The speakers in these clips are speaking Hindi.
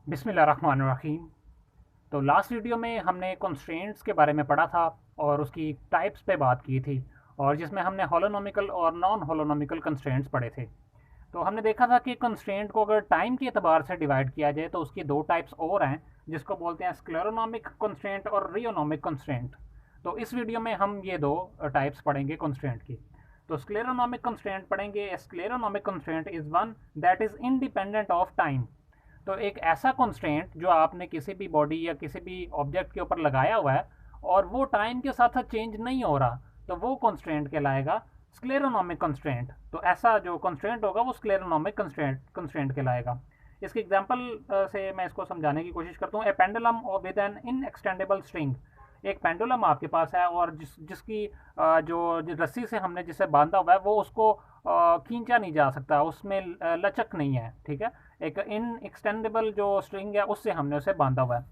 बिस्मिल्लाहिर्रहमानिर्रहीम। तो लास्ट वीडियो में हमने कंस्ट्रेंट्स के बारे में पढ़ा था और उसकी टाइप्स पे बात की थी, और जिसमें हमने होलोनोमिकल और नॉन होलोनोमिकल कंस्ट्रेंट्स पढ़े थे। तो हमने देखा था कि कंस्ट्रेंट को अगर टाइम के एतबार से डिवाइड किया जाए तो उसकी दो टाइप्स और हैं, जिसको बोलते हैं स्क्लेरोनॉमिक कंस्ट्रेंट और रियोनॉमिक कंस्ट्रेंट। तो इस वीडियो में हम ये दो टाइप्स पढ़ेंगे कंस्ट्रेंट की। तो स्क्लेरोनॉमिक कंस्ट्रेंट पढ़ेंगे। Scleronomic constraint is one that is independent of time. तो एक ऐसा कंस्ट्रेंट जो आपने किसी भी बॉडी या किसी भी ऑब्जेक्ट के ऊपर लगाया हुआ है और वो टाइम के साथ साथ चेंज नहीं हो रहा, तो वो कंस्ट्रेंट कहलाएगा स्क्लेरोनॉमिक कंस्ट्रेंट। तो ऐसा जो कंस्ट्रेंट होगा वो स्क्लेरोनॉमिक कंस्ट्रेंट कहलाएगा। इसके एग्जांपल से मैं इसको समझाने की कोशिश करता हूँ। ए पेंडुलम विद एन इनएक्सटेंडेबल स्ट्रिंग। एक पेंडुलम आपके पास है और जिसकी जो रस्सी से हमने जिसे बांधा हुआ है वो उसको खींचा नहीं जा सकता, उसमें लचक नहीं है। ठीक है, एक इन एक्सटेंडेबल जो स्ट्रिंग है उससे हमने उसे बांधा हुआ है।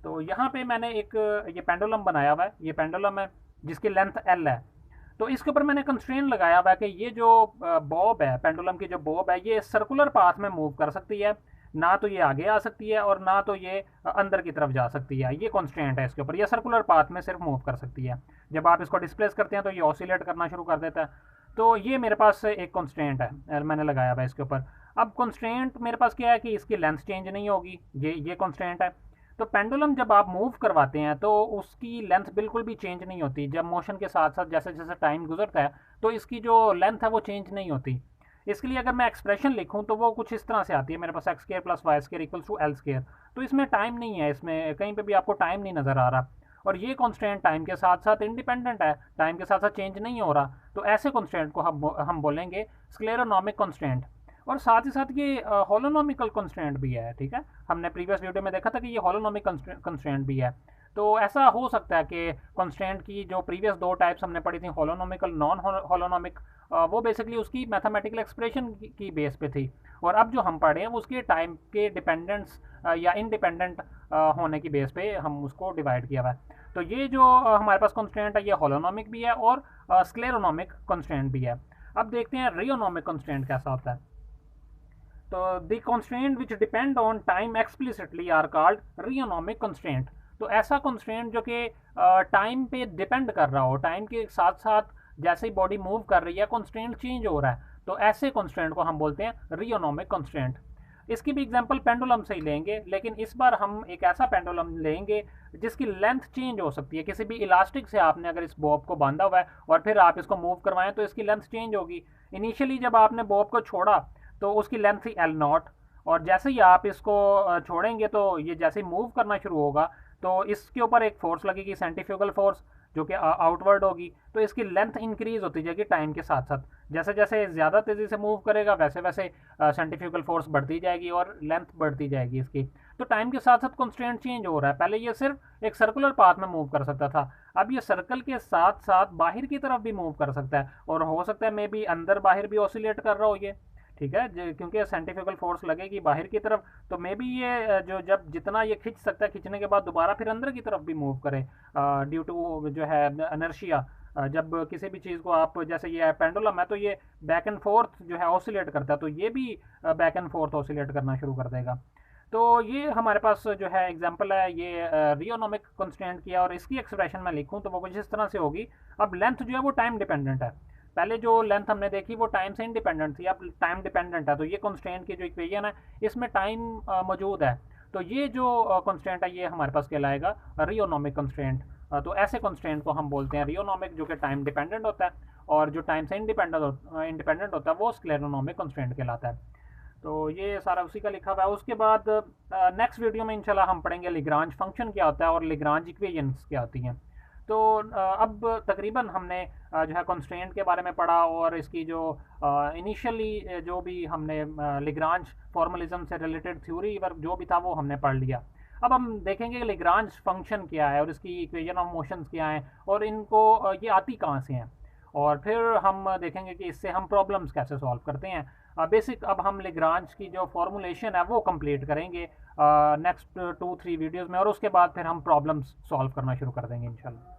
तो यहाँ पे मैंने एक ये पेंडुलम बनाया हुआ है। ये पेंडुलम है जिसकी लेंथ एल है। तो इसके ऊपर मैंने कंस्ट्रेंट लगाया हुआ है कि ये जो बॉब है, पेंडुलम की जो बॉब है, ये सर्कुलर पाथ में मूव कर सकती है। ना तो ये आगे आ सकती है और ना तो ये अंदर की तरफ जा सकती है। ये कंस्ट्रेंट है इसके ऊपर। ये सर्कुलर पाथ में सिर्फ मूव कर सकती है। जब आप इसको डिस्प्लेस करते हैं तो ये ऑसिलेट करना शुरू कर देता है। तो ये मेरे पास एक कंस्ट्रेंट है, मैंने लगाया हुआ है इसके ऊपर। अब कंस्ट्रेंट मेरे पास क्या है कि इसकी लेंथ चेंज नहीं होगी। ये कंस्ट्रेंट है। तो पेंडुलम जब आप मूव करवाते हैं तो उसकी लेंथ बिल्कुल भी चेंज नहीं होती। जब मोशन के साथ साथ जैसे जैसे टाइम गुजरता है तो इसकी जो लेंथ है वो चेंज नहीं होती। इसके लिए अगर मैं एक्सप्रेशन लिखूं तो वो कुछ इस तरह से आती है मेरे पास, x square plus y square equals to l square. तो इसमें टाइम नहीं है, इसमें कहीं पे भी आपको टाइम नहीं नज़र आ रहा। और ये कॉन्स्टेंट टाइम के साथ साथ इंडिपेंडेंट है, टाइम के साथ साथ चेंज नहीं हो रहा। तो ऐसे कॉन्स्टेंट को हम बोलेंगे स्क्लेरोनॉमिक कॉन्स्टेंट। और साथ ही साथ ये होलोनोमिकल कंस्ट्रेंट भी है। ठीक है, हमने प्रीवियस वीडियो में देखा था कि ये होलोनोमिक कंस्ट्रेंट भी है। तो ऐसा हो सकता है कि कंस्ट्रेंट की जो प्रीवियस दो टाइप्स हमने पढ़ी थी, होलोनोमिकल नॉन होलोनोमिक, वो बेसिकली उसकी मैथमेटिकल एक्सप्रेशन की बेस पे थी। और अब जो हम पढ़े हैं वो उसके टाइम के डिपेंडेंस या इंडिपेंडेंट होने की बेस पे हम उसको डिवाइड किया हुआ है। तो ये जो हमारे पास कंस्ट्रेंट है ये होलोनोमिक भी है और स्क्लेरोनोमिक कंस्ट्रेंट भी है। अब देखते हैं रियोनोमिक कंस्ट्रेंट कैसा होता है। तो the constraint which depend on time explicitly are called rheonomic constraint. तो ऐसा कंस्ट्रेंट जो कि टाइम पे डिपेंड कर रहा हो, टाइम के साथ साथ जैसे ही बॉडी मूव कर रही है कंस्ट्रेंट चेंज हो रहा है, तो ऐसे कंस्ट्रेंट को हम बोलते हैं रियोनोमिक कंस्ट्रेंट। इसकी भी एग्जांपल पेंडुलम से ही लेंगे, लेकिन इस बार हम एक ऐसा पेंडुलम लेंगे जिसकी लेंथ चेंज हो सकती है। किसी भी इलास्टिक से आपने अगर इस बॉब को बांधा हुआ है और फिर आप इसको मूव करवाएं तो इसकी लेंथ चेंज होगी। इनिशियली जब आपने बॉब को छोड़ा तो उसकी लेंथ थी एल नॉट, और जैसे ही आप इसको छोड़ेंगे तो ये जैसे ही मूव करना शुरू होगा तो इसके ऊपर एक फोर्स लगेगी, सेंट्रीफ्यूगल फोर्स, जो कि आउटवर्ड होगी। तो इसकी लेंथ इंक्रीज होती जाएगी टाइम के साथ साथ। जैसे जैसे ज़्यादा तेज़ी से मूव करेगा वैसे वैसे सेंट्रीफ्यूगल फोर्स बढ़ती जाएगी और लेंथ बढ़ती जाएगी इसकी। तो टाइम के साथ साथ कंस्ट्रेंट चेंज हो रहा है। पहले ये सिर्फ एक सर्कुलर पाथ में मूव कर सकता था, अब ये सर्कल के साथ साथ बाहर की तरफ भी मूव कर सकता है, और हो सकता है मे बी अंदर बाहर भी ऑसिलेट कर रहा हो ये। ठीक है, क्योंकि सेंट्रीफ्यूगल फोर्स लगेगी बाहर की तरफ, तो मे बी ये जो जब जितना ये खींच सकता है, खींचने के बाद दोबारा फिर अंदर की तरफ भी मूव करे ड्यू टू जो है इनर्शिया। जब किसी भी चीज़ को आप, जैसे ये पेंडुलम है तो ये बैक एंड फोर्थ जो है ऑसिलेट करता है, तो ये भी बैक एंड फोर्थ ऑसिलेट करना शुरू कर देगा। तो ये हमारे पास जो है एग्जांपल है ये रियोनोमिक कंस्ट्रेंट किया, और इसकी एक्सप्रेशन मैं लिखूं तो वो कुछ इस तरह से होगी। अब लेंथ जो है वो टाइम डिपेंडेंट है। पहले जो लेंथ हमने देखी वो टाइम से इंडिपेंडेंट थी, अब टाइम डिपेंडेंट है। तो ये कंस्ट्रेंट की जो इक्वेशन है इसमें टाइम मौजूद है। तो ये जो कंस्ट्रेंट है ये हमारे पास कहलाएगा रियोनोमिक कंस्ट्रेंट। तो ऐसे कंस्ट्रेंट को हम बोलते हैं रियोनोमिक, जो कि टाइम डिपेंडेंट होता है, और जो टाइम से इंडिपेंडेंट होता है वो स्क्लेरोनोमिक कंस्ट्रेंट कहलाता है। तो ये सारा उसी का लिखा हुआ है। उसके बाद नेक्स्ट वीडियो में इंशाल्लाह हम पढ़ेंगे लिग्रांज फंक्शन क्या होता है और लिग्रांज इक्वेशंस क्या होती हैं। तो अब तकरीबन हमने जो है कंस्ट्रेंट के बारे में पढ़ा, और इसकी जो इनिशियली जो भी हमने लिग्रांज फॉर्मलिज्म से रिलेटेड थ्योरी वर्क जो भी था वो हमने पढ़ लिया। अब हम देखेंगे कि लिग्रांज फंक्शन क्या है और इसकी इक्वेशन ऑफ मोशंस क्या हैं और इनको ये आती कहाँ से हैं, और फिर हम देखेंगे कि इससे हम प्रॉब्लम्स कैसे सॉल्व करते हैं। बेसिक अब हम लिग्रांज की जो फॉर्मूलेशन है वो कंप्लीट करेंगे नेक्स्ट 2-3 वीडियोस में, और उसके बाद फिर हम प्रॉब्लम्स सॉल्व करना शुरू कर देंगे इंशाल्लाह।